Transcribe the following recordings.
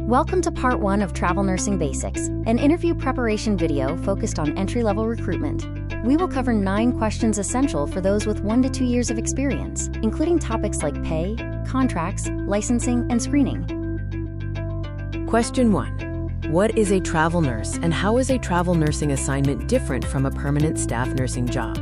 Welcome to Part 1 of Travel Nursing Basics, an interview preparation video focused on entry-level recruitment. We will cover 9 questions essential for those with 1 to 2 years of experience, including topics like pay, contracts, licensing, and screening. Question 1. What is a travel nurse, and how is a travel nursing assignment different from a permanent staff nursing job?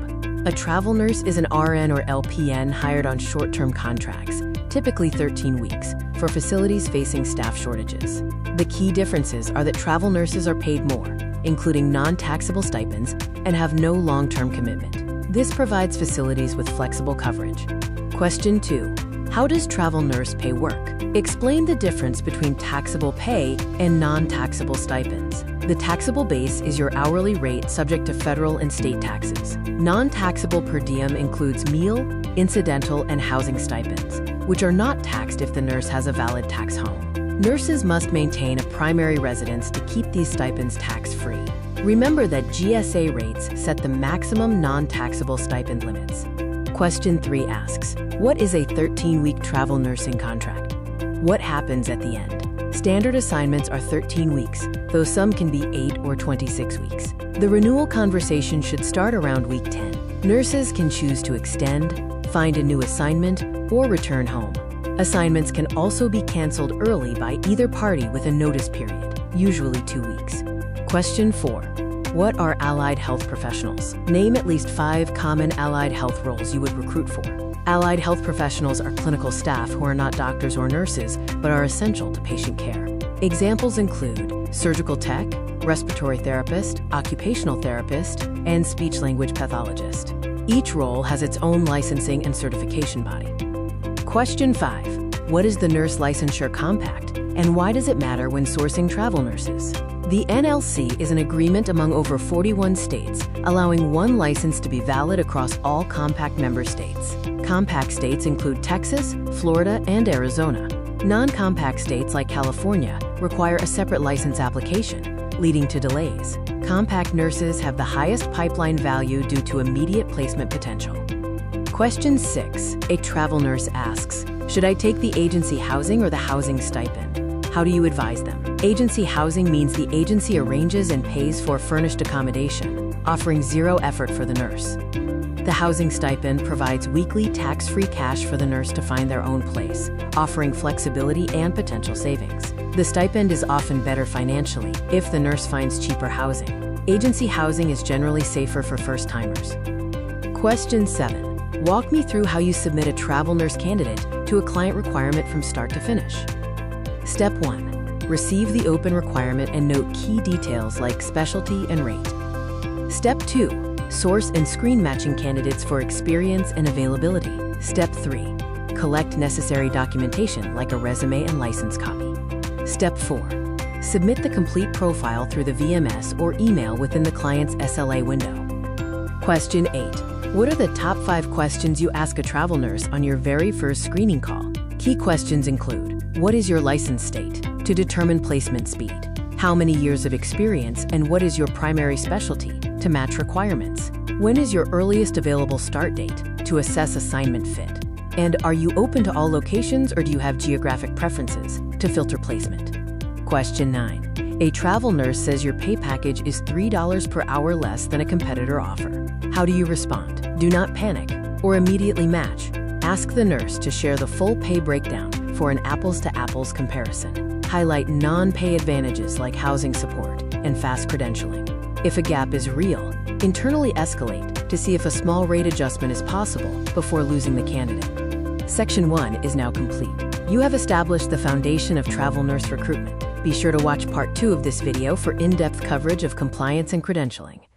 A travel nurse is an RN or LPN hired on short-term contracts, typically 13 weeks, for facilities facing staff shortages. The key differences are that travel nurses are paid more, including non-taxable stipends, and have no long-term commitment. This provides facilities with flexible coverage. Question 2. How does travel nurse pay work? Explain the difference between taxable pay and non-taxable stipends. The taxable base is your hourly rate subject to federal and state taxes. Non-taxable per diem includes meal, incidental, and housing stipends, which are not taxed if the nurse has a valid tax home. Nurses must maintain a primary residence to keep these stipends tax-free. Remember that GSA rates set the maximum non-taxable stipend limits. Question 3 asks, what is a 13-week travel nursing contract? What happens at the end? Standard assignments are 13 weeks, though some can be 8 or 26 weeks. The renewal conversation should start around week 10. Nurses can choose to extend, find a new assignment, or return home. Assignments can also be canceled early by either party with a notice period, usually 2 weeks. Question 4. What are allied health professionals? Name at least 5 common allied health roles you would recruit for. Allied health professionals are clinical staff who are not doctors or nurses, but are essential to patient care. Examples include surgical tech, respiratory therapist, occupational therapist, and speech-language pathologist. Each role has its own licensing and certification body. Question 5. What is the Nurse Licensure Compact, and why does it matter when sourcing travel nurses? The NLC is an agreement among over 41 states, allowing one license to be valid across all compact member states. Compact states include Texas, Florida, and Arizona. Non-compact states like California require a separate license application, leading to delays. Compact nurses have the highest pipeline value due to immediate placement potential. Question 6. A travel nurse asks, should I take the agency housing or the housing stipend? How do you advise them? Agency housing means the agency arranges and pays for furnished accommodation, offering 0 effort for the nurse. The housing stipend provides weekly tax-free cash for the nurse to find their own place, offering flexibility and potential savings. The stipend is often better financially if the nurse finds cheaper housing. Agency housing is generally safer for first-timers. Question 7. Walk me through how you submit a travel nurse candidate to a client requirement from start to finish. Step 1. Receive the open requirement and note key details like specialty and rate. Step 2. Source and screen matching candidates for experience and availability. Step 3. Collect necessary documentation like a resume and license copy. Step 4. Submit the complete profile through the VMS or email within the client's SLA window. Question 8. What are the top 5 questions you ask a travel nurse on your very first screening call? Key questions include, what is your license state? To determine placement speed. How many years of experience and what is your primary specialty? To match requirements. When is your earliest available start date? To assess assignment fit. And are you open to all locations or do you have geographic preferences? To filter placement. Question 9. A travel nurse says your pay package is $3 per hour less than a competitor offer. How do you respond? Do not panic or immediately match. Ask the nurse to share the full pay breakdown for an apples-to-apples comparison. Highlight non-pay advantages like housing support and fast credentialing. If a gap is real, internally escalate to see if a small rate adjustment is possible before losing the candidate. Section 1 is now complete. You have established the foundation of travel nurse recruitment. Be sure to watch Part 2 of this video for in-depth coverage of compliance and credentialing.